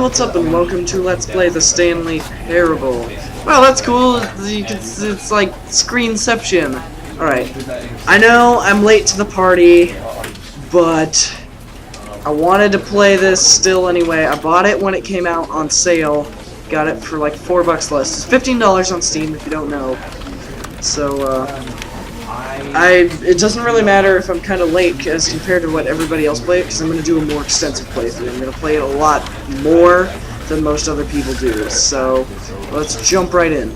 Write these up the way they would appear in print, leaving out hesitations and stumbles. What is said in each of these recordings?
what's up and welcome to Let's Play the Stanley Parable. Well, that's cool. It's like screenception. Alright. I know I'm late to the party, but I wanted to play this still anyway. I bought it when it came out on sale. Got it for like $4 less. It's $15 on Steam if you don't know. So, it doesn't really matter if I'm kind of late as compared to what everybody else played, because I'm going to do a more extensive playthrough. I'm going to play it a lot more than most other people do. So, let's jump right in.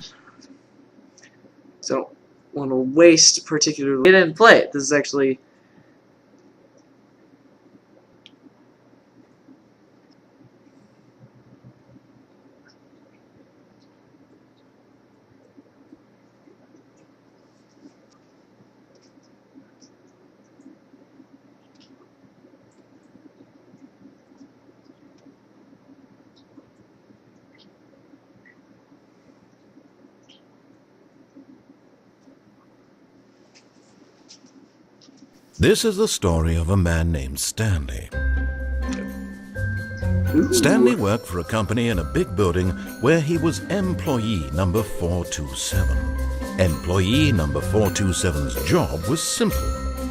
So, I don't want to waste particularly. I didn't play it. This is actually... This is the story of a man named Stanley. Stanley worked for a company in a big building where he was employee number 427. Employee number 427's job was simple.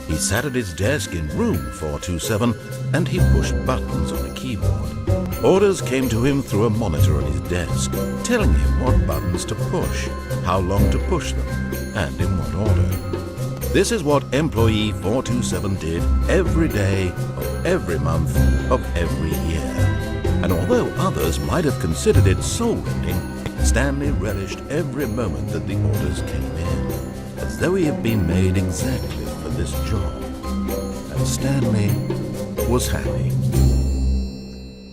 He sat at his desk in room 427 and he pushed buttons on a keyboard. Orders came to him through a monitor on his desk, telling him what buttons to push, how long to push them, and in what order. This is what employee 427 did every day of every month of every year. And although others might have considered it soul-rending, Stanley relished every moment that the orders came in, as though he had been made exactly for this job. And Stanley was happy.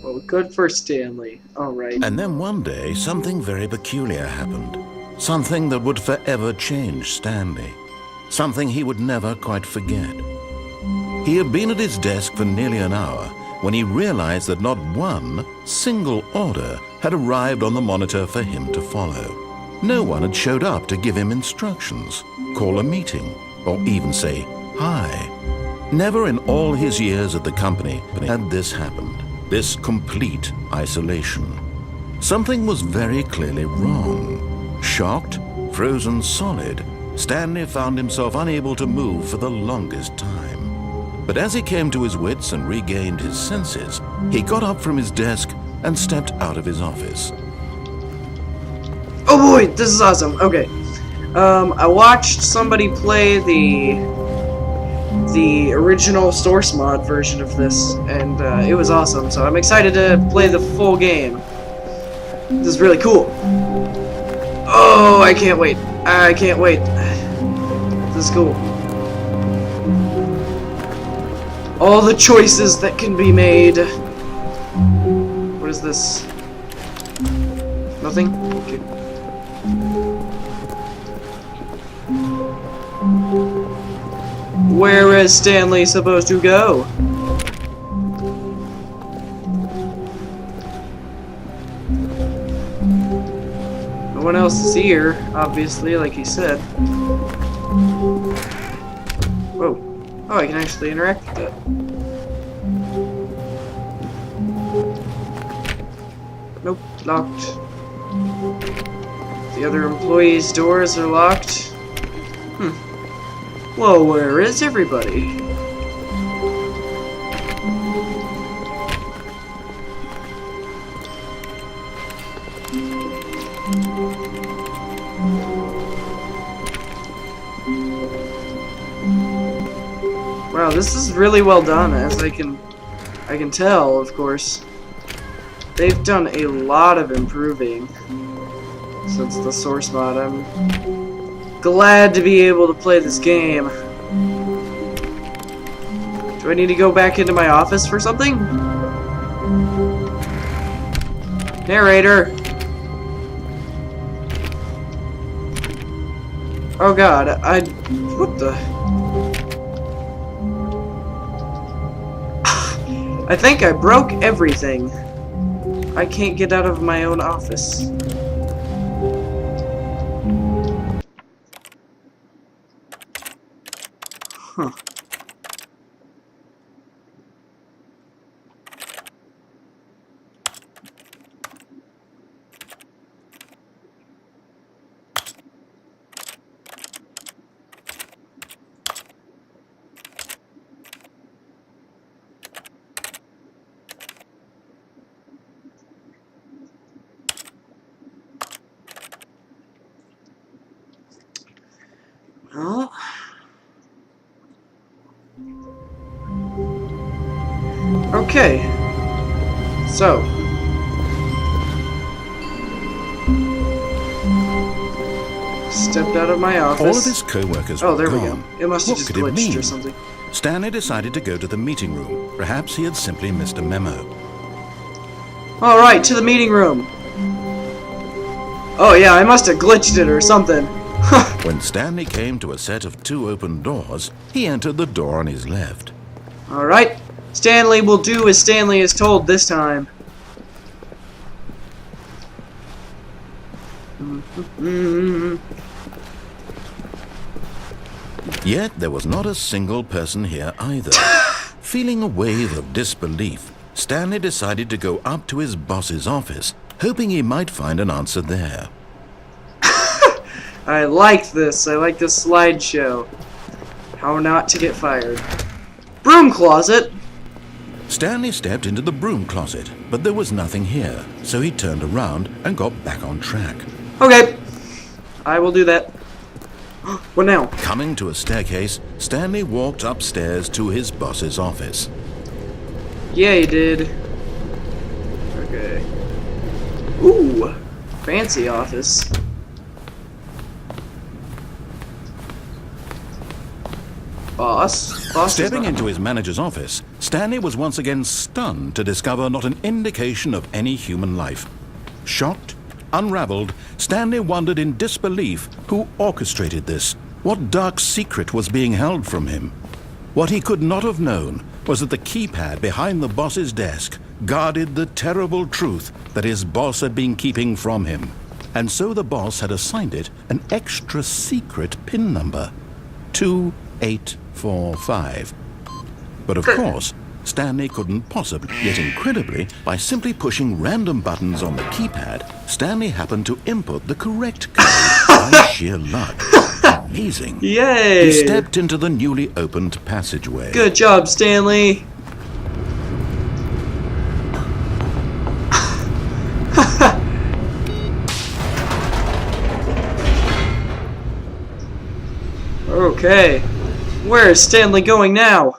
Well, good for Stanley. Alright. And then one day, something very peculiar happened. Something that would forever change Stanley. Something he would never quite forget. He had been at his desk for nearly an hour when he realized that not one single order had arrived on the monitor for him to follow. No one had showed up to give him instructions, call a meeting, or even say hi. Never in all his years at the company had this happened, this complete isolation. Something was very clearly wrong. Shocked, frozen solid, Stanley found himself unable to move for the longest time. But as he came to his wits and regained his senses, he got up from his desk and stepped out of his office. Oh boy, this is awesome. Okay. I watched somebody play the original source mod version of this, and it was awesome, so I'm excited to play the full game. This is really cool. Oh, I can't wait. I can't wait. This is cool. All the choices that can be made. What is this? Nothing? Okay. Where is Stanley supposed to go? No one else is here, obviously, like he said. Whoa. Oh, I can actually interact with that. Nope, locked. The other employees' doors are locked. Well, where is everybody? Wow, this is really well done, as I can tell, of course. They've done a lot of improving since the source mod. I'm glad to be able to play this game. Do I need to go back into my office for something? Narrator! Oh god, what the... I think I broke everything. I can't get out of my own office. Huh. Okay. So. Stepped out of my office. All of his co-workers were there we gone. go. It must have What just could it glitched mean? or something. Stanley decided to go to the meeting room. Perhaps he had simply missed a memo. Alright, to the meeting room. Oh yeah, I must have glitched it or something. When Stanley came to a set of 2 open doors, he entered the door on his left. Alright, Stanley will do as Stanley is told this time. Yet there was not a single person here either. Feeling a wave of disbelief, Stanley decided to go up to his boss's office, hoping he might find an answer there. I like this. I like this slideshow. How not to get fired. Broom closet? Stanley stepped into the broom closet, but there was nothing here, so he turned around and got back on track. Okay. I will do that. What now? Coming to a staircase, Stanley walked upstairs to his boss's office. Yeah, you did. Okay. Ooh. Fancy office. Boss? Boss Stepping into his manager's office, Stanley was once again stunned to discover not an indication of any human life. Shocked, unraveled, Stanley wondered in disbelief who orchestrated this. What dark secret was being held from him? What he could not have known was that the keypad behind the boss's desk guarded the terrible truth that his boss had been keeping from him. And so the boss had assigned it an extra secret PIN number. 2845. But of course, Stanley couldn't possibly, yet incredibly, by simply pushing random buttons on the keypad, Stanley happened to input the correct code by sheer luck. Amazing. Yay! He stepped into the newly opened passageway. Good job, Stanley. Okay. Where is Stanley going now?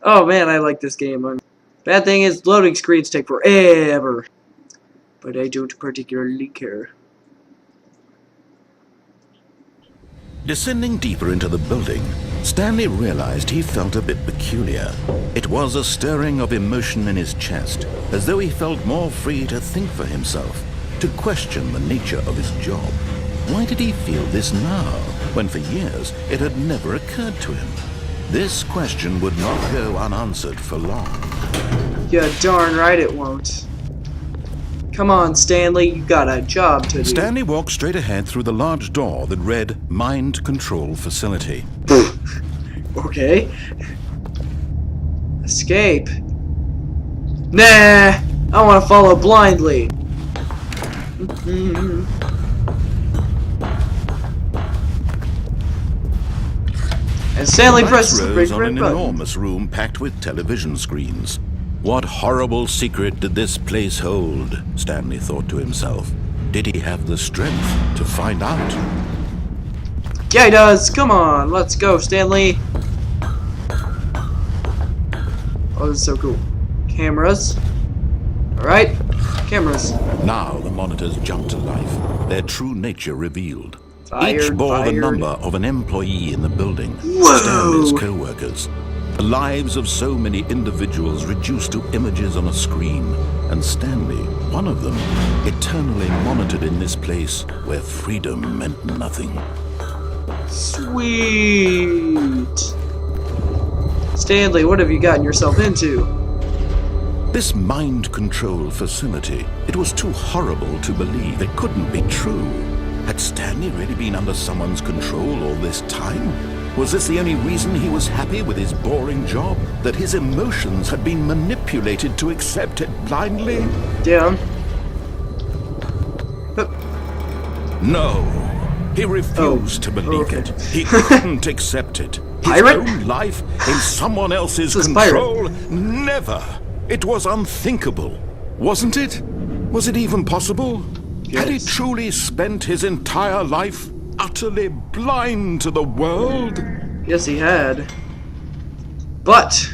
Oh man, I like this game. Bad thing is, loading screens take forever. But I don't particularly care. Descending deeper into the building, Stanley realized he felt a bit peculiar. It was a stirring of emotion in his chest, as though he felt more free to think for himself, to question the nature of his job. Why did he feel this now, when for years it had never occurred to him? This question would not go unanswered for long. Yeah, darn right it won't. Come on, Stanley, you got a job to do. Stanley walked straight ahead through the large door that read Mind Control Facility. Okay. Escape. Nah, I want to follow blindly. And Stanley presses the big rose on red an button. enormous room packed with television screens. What horrible secret did this place hold? Stanley thought to himself. Did he have the strength to find out? Yeah, he does. Come on, let's go, Stanley. Oh, this is so cool. Cameras. Alright, cameras. Now the monitors jumped to life, their true nature revealed. Each Fired, bore the fired. number of an employee in the building, Whoa. Stanley's co-workers. The lives of so many individuals reduced to images on a screen, and Stanley, one of them, eternally monitored in this place where freedom meant nothing. Sweet. Stanley, what have you gotten yourself into? This mind control facility, it was too horrible to believe. It couldn't be true. Had Stanley really been under someone's control all this time? Was this the only reason he was happy with his boring job? That his emotions had been manipulated to accept it blindly? Yeah. No. He refused to believe okay. it. He couldn't accept it. His Pirate? own life in someone else's This is control? Never. It was unthinkable. Wasn't it? Was it even possible? Had he Yes. truly spent his entire life utterly blind to the world? Yes, he had. But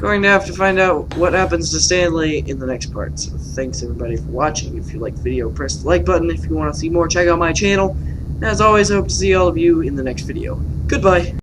going to have to find out what happens to Stanley in the next part. So thanks everybody for watching. If you like the video, press the like button. If you want to see more, check out my channel. As always, I hope to see all of you in the next video. Goodbye.